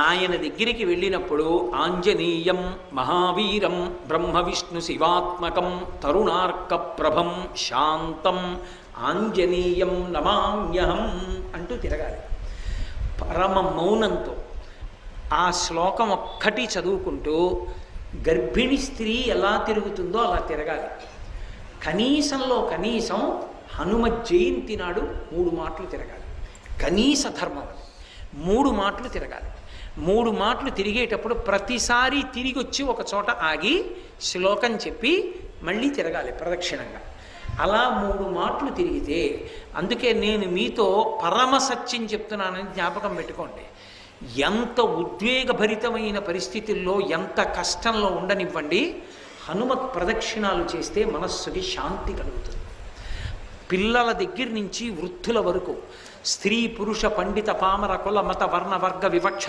ఆయన దగ్గరికి వెళ్ళినప్పుడు ఆంజనేయం మహావీరం బ్రహ్మ విష్ణు శివాత్మకం తరుణార్క ప్రభం శాంతం ఆంజనేయం నమామ్యహం అంటూ తిరగాలి పరమ మౌనంతో. ఆ శ్లోకం ఒక్కటి చదువుకుంటూ గర్భిణీ స్త్రీ ఎలా తిరుగుతుందో అలా తిరగాలి. కనీసంలో కనీసం హనుమ జయంతి నాడు 3 మాటలు తిరగాలి. కనీస ధర్మం అది. 3 మాటలు తిరగాలి. 3 మాటలు తిరిగేటప్పుడు ప్రతిసారి తిరిగి వచ్చి ఒక చోట ఆగి శ్లోకం చెప్పి మళ్ళీ తిరగాలి ప్రదక్షిణంగా. అలా 3 మాటలు తిరిగితే, అందుకే నేను మీతో పరమ సత్యం చెప్తున్నానని జ్ఞాపకం పెట్టుకోండి. ఎంత ఉద్వేగభరితమైన పరిస్థితుల్లో, ఎంత కష్టంలో ఉండనివ్వండి, హనుమత్ ప్రదక్షిణాలు చేస్తే మనస్సుకి శాంతి కలుగుతుంది. పిల్లల దగ్గర నుంచి వృద్ధుల వరకు, స్త్రీ పురుష పండిత పామర కుల మత వర్ణ వర్గ వివక్ష